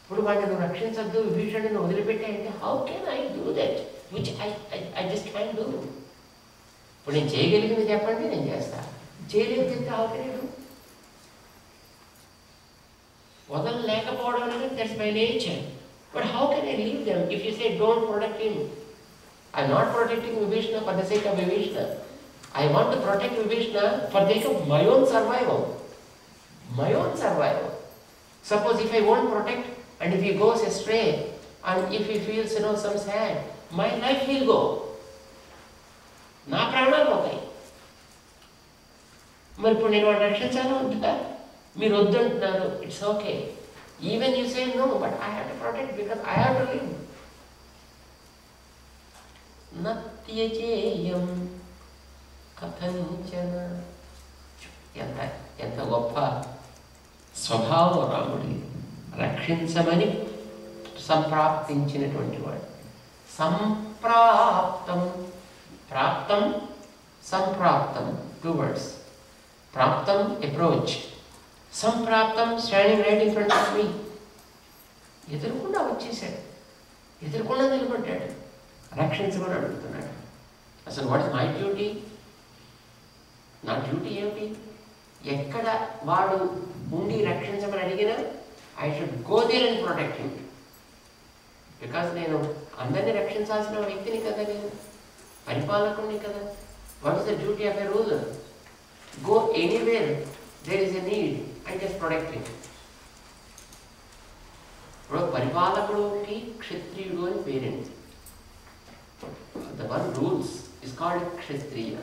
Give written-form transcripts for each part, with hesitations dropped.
ఇప్పుడు వాడిని నువ్వు రక్షించద్దు, విభీషణుని వదిలిపెట్టాయంటే how can I do that which I just can do. ఇప్పుడు నేను చేయగలిగింది చెప్పండి, నేను చేస్తా. చేయలేదు చెప్తే హౌ కెన్ ఐ డూ? వదలలేకపోవడం అనేది that's my nature. But how can I leave them if you say don't protect him? I'm not protecting Vibhishana for the sake of Vibhishana. I want to protect Vibhishana for the sake of my own survival. My own survival. Suppose if I won't protect and if he goes astray and if he feels some sad, my life will go. నా ప్రాణాలు పోతాయి. మరి ఇప్పుడు నేను వాడిని రక్షించాలా వద్దా? మీరు వద్దంటున్నారు, it's okay. Even you say no, but I have to protect because I have to live. నత్యజేయం కథంచన. ఎంత ఎంత గొప్ప స్వభావం రాముడి. రక్షించమని సంప్రాప్తించినటువంటి వాడు. సంప్రాప్తం, ప్రాప్తం, సంప్రాప్తం, 2 words. ప్రాప్తం అప్రోచ్, సంప్రాప్తం standing right in front of me. ఎదురుకుండా వచ్చేసాడు, ఎదురుకుండా నిలబడ్డాడు, రక్షించమని అడుగుతున్నాడు. అసలు వాట్ ఇస్ మై డ్యూటీ? నా డ్యూటీ ఏమిటి? ఎక్కడ వాడు ఉండి రక్షించమని అడిగినా I should go there and protect him. Because నేను అందరినీ రక్షించాల్సిన వ్యక్తిని కదా, నేను పరిపాలకుడిని కదా. What is the duty of a ruler? Go anywhere there is a need and just protect him. ఇప్పుడు పరిపాలకుడికి క్షత్రియుడు అని parent. The one rules is called Kshatriya.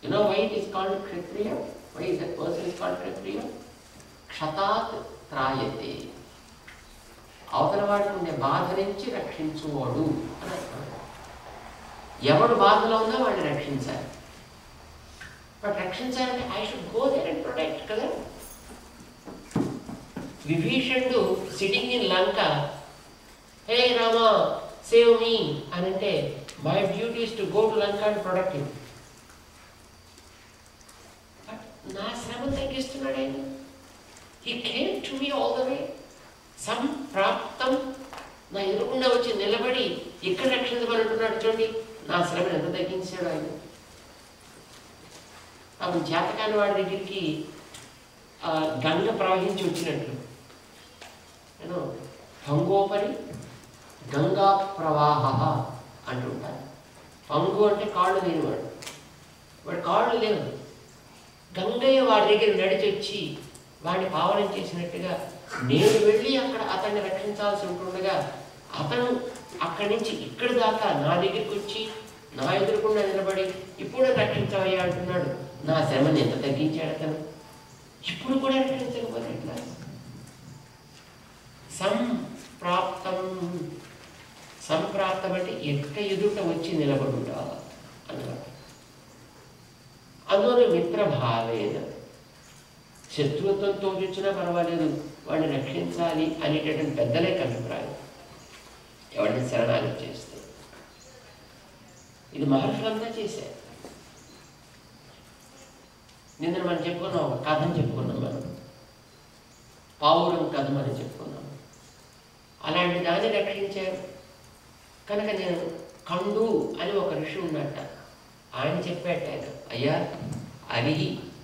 You know why it is called Kshatriya? Why is that person is called Kshatriya? Kshatat trayate. అవతల వాడికి ఉండే బాధ నుంచి రక్షించువాడు అని అర్థం. ఎవడు బాధలో ఉందో వాడిని రక్షించాలి. బట్ రక్షించాలంటే I should go there and protect కదా. విభీషణుడు sitting in Lanka, hey Rama save me అని అంటే my duty is to go to Lanka and protect him. నా శ్రమ తగ్గిస్తున్నాడు ఆయన. He came to me all the way. సంప్రాప్తం, నా ఎదురుకుండా వచ్చి నిలబడి ఇక్కడ రక్షించమని అంటున్నాడు. చూడండి నా శ్రమను ఎంత తగ్గించాడు ఆయన. అప్పుడు చేతకాని వాడి దగ్గరికి గంగ ప్రవహించి వచ్చినట్లు, నేను పంగోపరి గంగా ప్రవాహ అంటుంటారు. పంగు అంటే కాళ్ళు లేనివాడు, వాడు కాళ్ళు లేవు. గంగయ్య వాడి దగ్గర నడిచి వచ్చి వాడిని పావనం చేసినట్టుగా నేను వెళ్ళి అక్కడ అతన్ని రక్షించాల్సి ఉంటుండగా అతను అక్కడి నుంచి ఇక్కడి దాకా నా దగ్గరికి వచ్చి నా ఎదురుకుండా నిలబడి ఇప్పుడు రక్షించవయ్యా అంటున్నాడు. నా శ్రమని ఎంత తగ్గించాడు అతను. ఇప్పుడు కూడా రక్షించకపోతే ఎట్లా? సంప్రాప్తం, సంప్రాప్తం అంటే ఎదుట వచ్చి నిలబడుట అన్నమాట. అందులో మిత్రభావేన, శత్రుత్వంతో వచ్చినా పర్వాలేదు వాడిని రక్షించాలి అనేటటువంటి పెద్దలే అభిప్రాయం ఎవరిని శరణాగతి చేస్తే. ఇది మహర్షులంతా చేశారు. నిన్న మనం చెప్పుకున్నాం, ఒక కథని చెప్పుకున్నాం, మనం పావురం కథ అని చెప్పుకున్నాం. అలాంటి దాన్ని రక్షించారు కనుక నేను కండు అని ఒక ఋషి ఉన్నట్ట. ఆయన చెప్పాట, ఆయన అయ్యా అది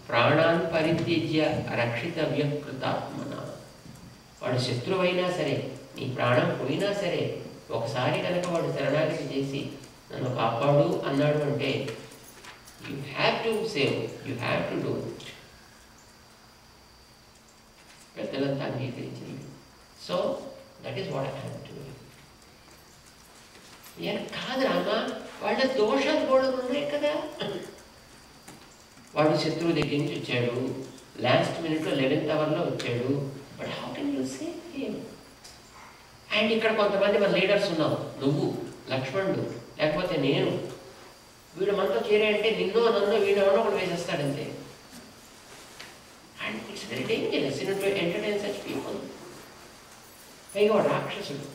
ప్రాణాన్ పరిత్యజ్య రక్షితవ్య కృతాత్మన. వాడు శత్రువైనా సరే, నీ ప్రాణం పోయినా సరే, ఒకసారి కనుక వాడు శరణాగతి చేసి నన్ను కాపాడు అన్నాడు అంటే you have to save, you have to do it. పెద్దలంతా అంగీకరించింది. So that is what I have to do. కాదు రామ, వాళ్ళ దోషాలు కూడా ఉన్నాయి కదా. వాడు శత్రువు దగ్గర నుంచి వచ్చాడు, లాస్ట్ మినిట్లో 11th అవర్లో వచ్చాడు. But how can you save him? And ఇక్కడ కొంతమంది మన లీడర్స్ ఉన్నాం, నువ్వు, లక్ష్మణుడు, లేకపోతే నేను. వీడు మనతో చేరాయంటే నిన్నో నన్నో వీడు ఎవడో ఒకటి వేసేస్తాడంతే. And it's very dangerous to entertain such people. పైగా వాడు రాక్షసుడు,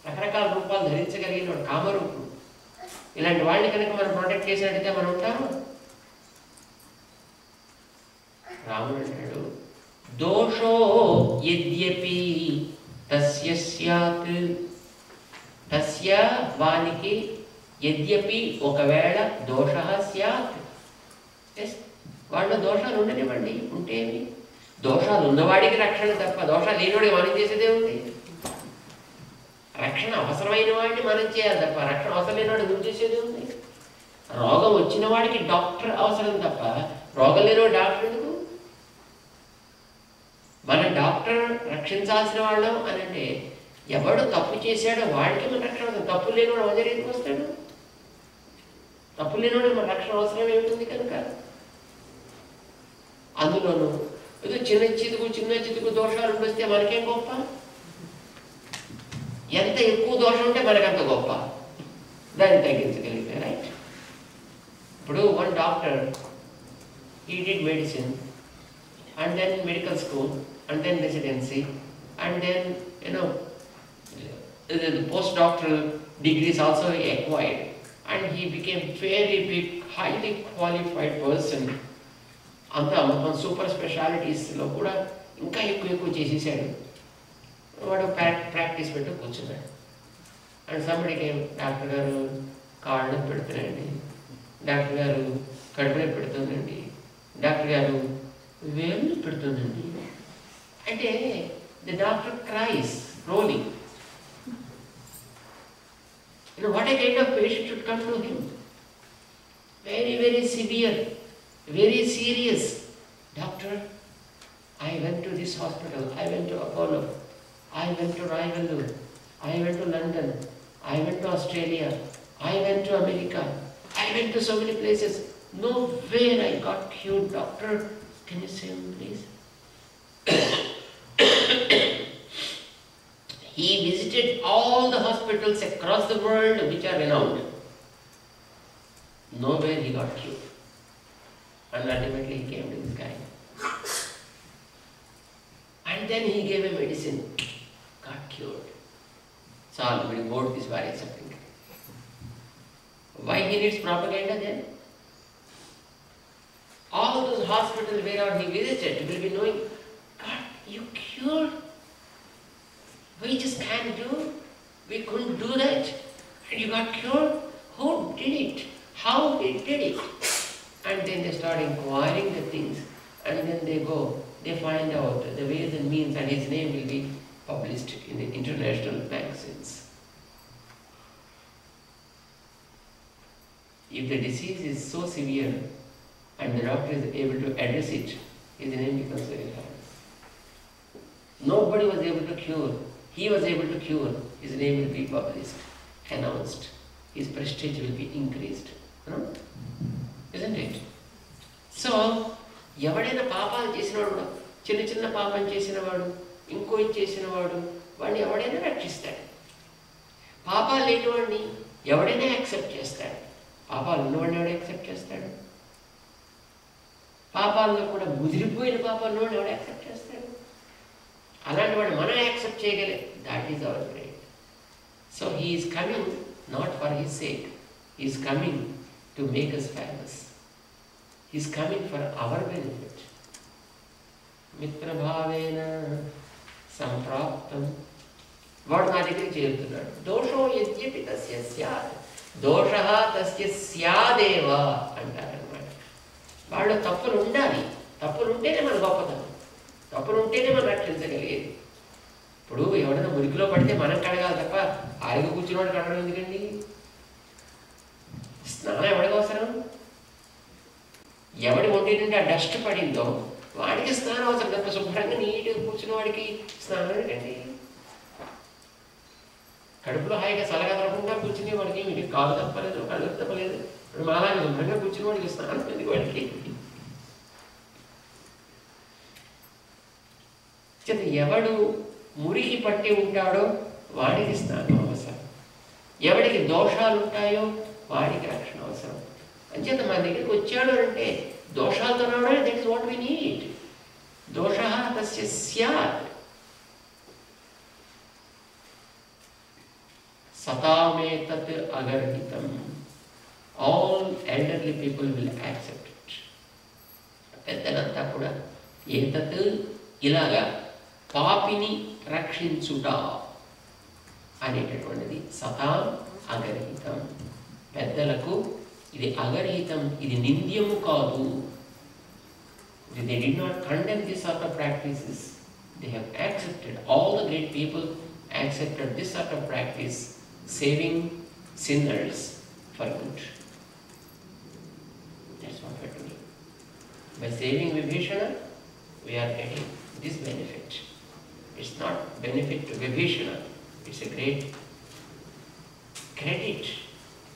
రకరకాల రూపాలు ధరించగలిగిన వాడు, కామరూపుడు. ఇలాంటి వాళ్ళని కనుక మనం ప్రొటెక్ట్ చేసినట్టయితే మనం ఉంటాము. రాముడు అంటాడు, దోషో యద్యపి తస్య స్యాత్ తస్య వానికి యద్యపి ఒకవేళ దోషః స్యాత్ వాళ్ళ దోషాలు ఉండనివ్వండి, ఉంటేమి దోషాలు ఉన్నవాడికి రక్షణ తప్ప దోషాలు లేనివాడికి మనం చేసేదే ఉంది. రక్షణ అవసరమైన వాడిని మనం చేయాలి తప్ప రక్షణ అవసరం లేని వాడిని గురి చేసేది ఉంది. రోగం వచ్చిన వాడికి డాక్టర్ అవసరం తప్ప రోగం లేనివాడు డాక్టర్ ఎందుకు? మన డాక్టర్ రక్షించాల్సిన వాళ్ళం అని అంటే ఎవడు తప్పు చేశాడో వాడికి మన రక్షణ అవసరం. తప్పు లేనివాడు మన దగ్గర ఎందుకు వస్తాడు? తప్పు లేనివాడు మన రక్షణ అవసరం ఏమిటి కనుక అందులోనూ ఏదో చిన్న చితుకు దోషాలు వస్తే మనకేం గొప్ప? ఎంత ఎక్కువ దోషం ఉంటే మనకంత గొప్ప, దాన్ని తగ్గించగలిగితే రైట్. ఇప్పుడు one doctor he did medicine and then medical school and then residency and then the postdoctoral degrees also he acquired and he became very big highly qualified person. అంతా మొత్తం సూపర్ స్పెషాలిటీస్లో కూడా ఇంకా ఎక్కువ చేసేసాడు. వాడు ప్రాక్టీస్ పెట్టు కూర్చున్నాడు. అండ్ సంబడికి డాక్టర్ గారు కాళ్ళు పెడుతున్నాండి, డాక్టర్ గారు కడుపులో పెడుతుందండి, డాక్టర్ గారు వేలు పెడుతుందండి అంటే the doctor cries rolling. What a kind of patient should come to him? Very very severe, very serious. Doctor, I went to this hospital, I went to Apollo, I went to Rivalur, I went to London, I went to Australia, I went to America, I went to so many places. Nowhere I got cured. Doctor, can you say me please? He visited all the hospitals across the world which are renowned. Nowhere he got cured. And ultimately he came to this guy. And then he gave a medicine, got cured. So we wrote this various something. Why he needs propaganda then? All those hospitals where he visited will be knowing, God, you cured. We just can't do. We couldn't do that. And you got cured. Who did it? How he did it? And then they start inquiring the things, and then they find out the ways and means, and his name will be published in the international magazines. If the disease is so severe and the doctor is able to address it, his name becomes very famous. Nobody was able to cure. He was able to cure. His name will be published, announced. His prestige will be increased. Isn't it? So, ఎవడైనా పాపాలు చేసినవాడు, చిన్న చిన్న పాపం చేసినవాడు, ఇంకో చేసినవాడు, వాడిని ఎవడైనా రక్షిస్తాడు. పాపాలు లేనివాడిని ఎవడైనా యాక్సెప్ట్ చేస్తాడు. పాపాలు ఉన్నవాడిని ఎవడ యాక్సెప్ట్ చేస్తాడు? పాపాల్లో కూడా ముదిరిపోయిన పాపాలు ఉన్నవాడిని ఎవడ యాక్సెప్ట్ చేస్తాడు? అలాంటి వాడు మనం యాక్సెప్ట్ చేయగలే. That is our great. So he is coming not for his sake, he is coming to make us famous. He is coming for our benefit. Mitra bhavena sampraptam. వాడు నా దగ్గరికి చేరుతున్నాడు. దోషో యద్యపి తస్య స్యాత్ దోషః తస్య స్యాదేవ అంటారన్నమాట. వాళ్ళు తప్పులు ఉండాలి. తప్పులు ఉంటేనే మన గొప్పతనం. తప్పులు ఉంటేనే మనం రక్షించగలిగేది. ఇప్పుడు ఎవడైనా మురికిలో పడితే మనం కడగాలి తప్ప ఆరిగా కూర్చున్నవాడు కడగడం ఎందుకండి? స్నానం ఎవడికి అవసరం? ఎవడి ఒంటి నుండి ఆ డస్ట్ పడిందో వాడికి స్నానం అవసరం తప్ప శుభ్రంగా నీట్గా కూర్చున్న వాడికి స్నానం ఎందుకండి? కడుపులో హాయిగా సలగదలకుండా కూర్చునే వాడికి వీడికి కాలు తప్పలేదు, కళ్ళు తప్పలేదు. ఇప్పుడు మాలాగా శుభ్రంగా కూర్చున్న వాడికి స్నానం ఎందుకు వాడికి? ఎవడు మురికి పట్టి ఉంటాడో వాడికి స్నానం అవసరం. ఎవడికి దోషాలు ఉంటాయో వాడికి రక్షణ అవసరం. అంచేత మన దగ్గరికి వచ్చాడు అంటే దోషాలతో రావడం, that is what we need. దోషః తస్య స్యాత్ సతామేతత్ అగర్హితం. All elderly people will accept it. పెద్దలంతా కూడా ఏతత్ ఇలాగా పాపిని రక్షించుట అనేటటువంటిది సతాం అగర్హితం. పెద్దలకు ఇది అగర్హితం, ఇది నింద్యము కాదు. They did not condemn this sort of practices. They have accepted, all the great people accepted this sort of practice, saving sinners for good. That's what we are doing. By saving Vibhishana, we are getting this benefit. It's not benefit to Vibhishana, it's a great credit,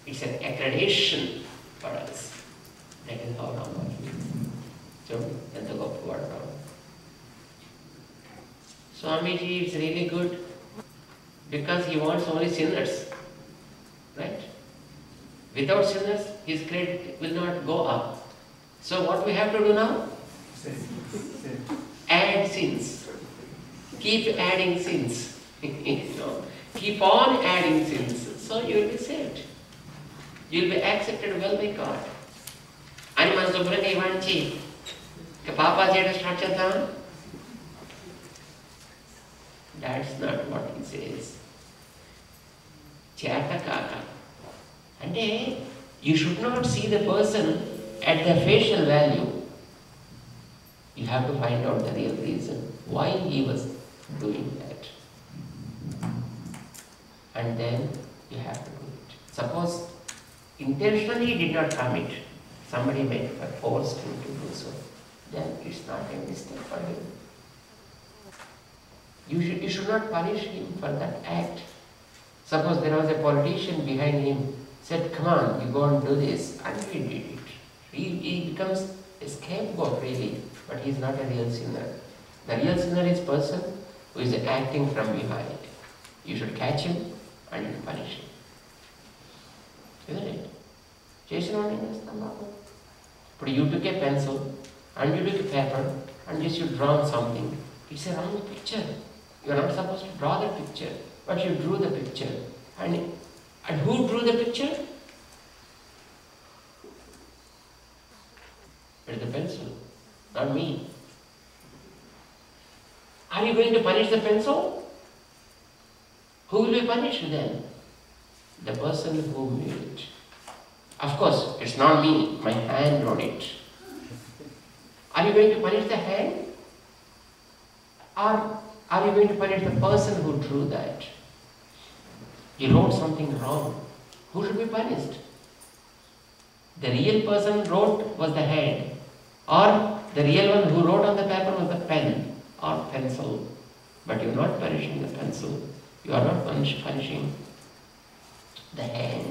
it's an accreditation for us. That is how Rama is. So, that's the good word. Swamiji is really good because he wants only sinners, right? Without sinners, his credit will not go up. So what we have to do now? Add sins. Keep adding sins. Keep on adding sins. So you will be saved. You will be accepted well by God. And man శుభ్రంగా ఇవ్వండి పాపా చేయడం start చేద్దాం. That's not what he says. చేత కాక అంటే you should not see the person at their facial value. You have to find out the real reason why he was doing that. And then you have to do it. Suppose intentionally he did not commit, somebody may have forced him to do so, then it's not a mistake for him. You should not punish him for that act. Suppose there was a politician behind him, said, come on, you go and do this, and he did it. He becomes a scapegoat really, but he is not a real sinner. The real sinner is person who is acting from behind. You should catch him and you punish him. Isn't it? Chesina but you took a pencil and you took a paper and you should draw something. It's a wrong picture. You are not supposed to draw the picture, but you drew the picture. And who drew the picture? It's the pencil, not me. Are you going to punish the pencil? Who will be punished then? The person who made it. Of course, it's not me, my hand wrote it. Are you going to punish the hand? Or are you going to punish the person who drew that? He wrote something wrong. Who should be punished? The real person wrote was the hand, or the real one who wrote on the paper was the pen or pencil. But you are not punishing the pencil. You are not punishing the hand.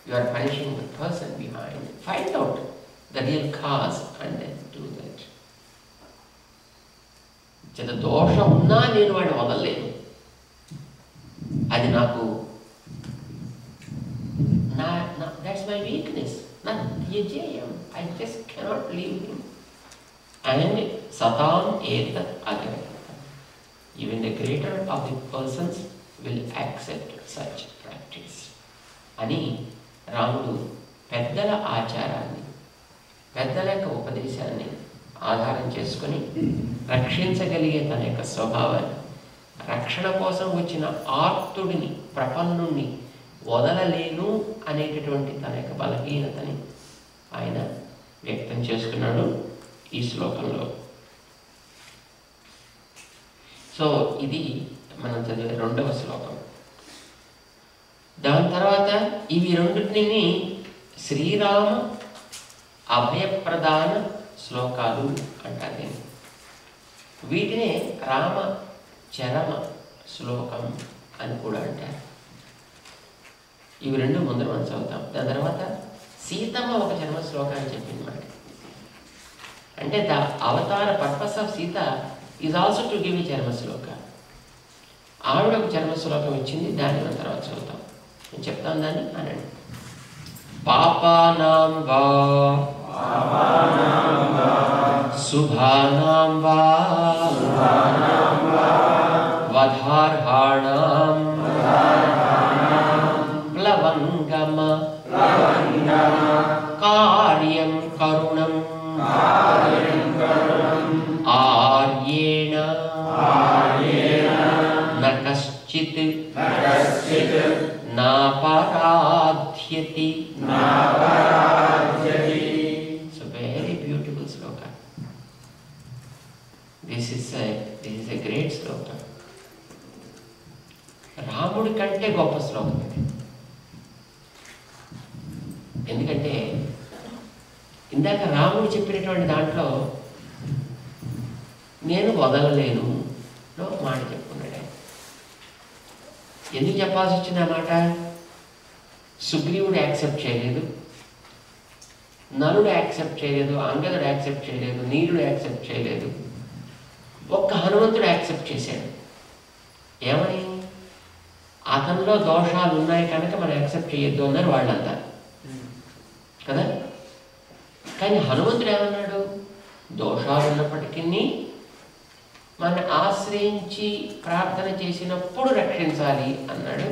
You are punishing the person behind. Find out the real cause and then do that. చేత దోషం ఉన్నా నేను వాడిని వదలలేను. అది నాకు that's my weakness, not ధ్యేయం. I just cannot leave him. And satam etat agarhitam. Even the greater of the persons will accept such practice. అని రాముడు పెద్దల ఆచారాన్ని, పెద్దల యొక్క ఉపదేశాన్ని ఆధారం చేసుకొని రక్షించగలిగే తన యొక్క స్వభావాన్ని, రక్షణ కోసం వచ్చిన ఆర్తుడిని, ప్రపన్నుణ్ణి వదలలేను అనేటటువంటి తన యొక్క బలహీనతని ఆయన వ్యక్తం చేసుకున్నాడు ఈ శ్లోకంలో. సో ఇది మనం చదివే 2వ శ్లోకం. దాని తర్వాత ఇవి రెండింటిని శ్రీరామ అభయప్రదాన శ్లోకాలు అంటారు. వీటినే రామ చరమ శ్లోకం అని కూడా అంటారు. ఇవి రెండు ముందర మనం చదువుతాం. దాని తర్వాత సీతమ్మ ఒక చరమ శ్లోకాన్ని చెప్పింది మనకి. అంటే the avatara purpose of Sita is also to give a charama shloka. ఆవిడ ఒక చరమ శ్లోకం ఇచ్చింది, దాన్ని మనం తర్వాత చదువుతాం. నేను చెప్తాను దాన్ని అనండి. పాపానాం వా శుభానాం వా వధార్హాణాం ప్లవంగమ కార్యం కరుణం ఆర్యేణ నాపరాధ్యతి. So very beautiful shloka. This is a great shloka. రాముడి కంటే గొప్ప శ్లోకం ఇది. ఎందుకంటే ఇందాక రాముడు చెప్పినటువంటి దాంట్లో నేను వదలలేను మాట చెప్పుకున్నాడు. ఎందుకు చెప్పాల్సి వచ్చింది ఆ మాట? సుగ్రీవుడు యాక్సెప్ట్ చేయలేదు, నలుడు యాక్సెప్ట్ చేయలేదు, అంగదుడు యాక్సెప్ట్ చేయలేదు, నీరుడు యాక్సెప్ట్ చేయలేదు, ఒక్క హనుమంతుడు యాక్సెప్ట్ చేశాడు. ఏమని? అతనిలో దోషాలు ఉన్నాయి కనుక మనం యాక్సెప్ట్ చేయొద్దు అన్నారు వాళ్ళంతా కదా. కానీ హనుమంతుడు ఏమన్నాడు? దోషాలు ఉన్నప్పటికీ మన ఆశ్రయించి ప్రార్థన చేసినప్పుడు రక్షించాలి అన్నాడు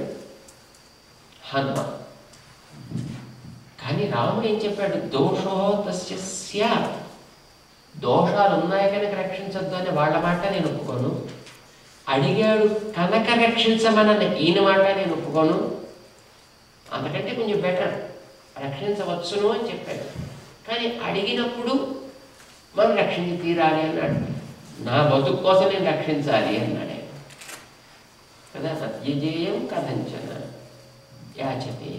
హనుమ. కానీ రాముడు ఏం చెప్పాడు? దోషో తస్య స్యాత్. దోషాలు ఉన్నాయి కనుక రక్షించొద్దు అని వాళ్ళ మాట నేను ఒప్పుకోను. అడిగాడు కనుక రక్షించమన్న ఈయన మాట నేను ఒప్పుకోను. అంతకంటే కొంచెం బెటర్, రక్షించవచ్చును అని చెప్పాడు. కానీ అడిగినప్పుడు మనం రక్షించి తీరాలి అన్నాడు. నా బతుకు కోసం నేను రక్షించాలి అన్నాడే కదా. సత్యజేయం కథంచన యాచతే.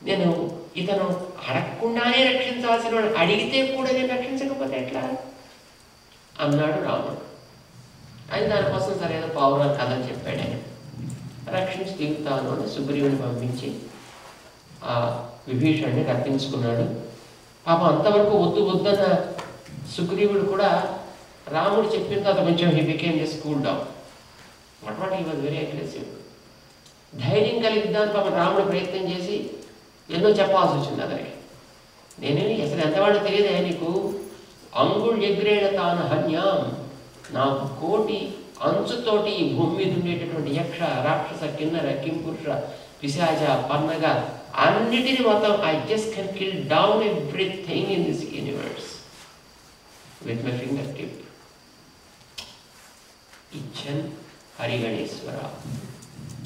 నేను ఇతను అడగకుండానే రక్షించవలసిన వాడు, అడిగితే కూడా నేను రక్షించకపోతే ఎట్లా అన్నాడు రాముడు. అది దానికోసం సరైన పౌరాల కథ చెప్పాడు ఆయన. రక్షించి తీరుతాను అని సుగ్రీవుని పంపించి ఆ విభీషణుడిని రప్పించుకున్నాడు. పాపం అంతవరకు వద్దు వద్దన్న సుగ్రీవుడు కూడా రాముడు చెప్పిన తర్వాత కొంచెం he became just cool down. What he was very aggressive. ధైర్యం కలిగిద్దామని పాపం రాముడు ప్రయత్నం చేసి ఎన్నో చెప్పాల్సి వచ్చింది అతనికి. నేనేమి అసలు ఎంతవాడో తెలియదే నీకు? అంగుళ్ ఎగ్రేడ తాను హన్యాం. నాకు కోటి అంచుతోటి ఈ భూమి మీద ఉండేటటువంటి యక్ష, రాక్షస, కిన్నర, కింపురుష, పిశాచ, పన్నగ అన్నిటిని మొత్తం I just can kill down everything in this universe with my finger tip. ఇచ్చన్ హరిగణేశ్వర.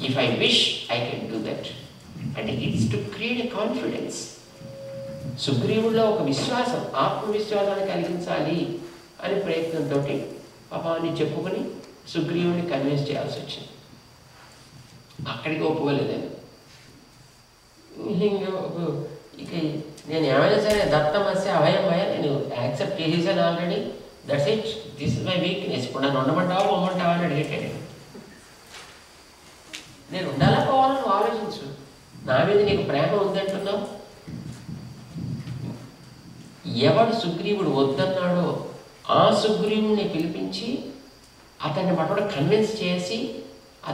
If I wish I can do that. అంటే it's to create a confidence. సుగ్రీవుల్లో ఒక విశ్వాసం, ఆత్మవిశ్వాసాన్ని కలిగించాలి అనే ప్రయత్నంతో పాపాన్ని చెప్పుకొని సుగ్రీవుని కన్విన్స్ చేయాల్సి వచ్చింది. అక్కడికి ఒప్పుకోలేదని ఇక నేను ఏమైనా సరే దత్తమస్య అభయమయ నేను యాక్సెప్ట్ చేసేసాను already. That's it, this is my weakness. ఇప్పుడు నన్ను ఉండమంటావా పొమ్మంటావా అని అడిగేటాడు. నేను ఉండాలా పోవాలని నువ్వు ఆలోచించు. నా మీద నీకు ప్రేమ ఉందంటున్నావు. ఎవడు సుగ్రీవుడు వద్దన్నాడో ఆ సుగ్రీవుడిని పిలిపించి అతన్ని మటోడు కన్విన్స్ చేసి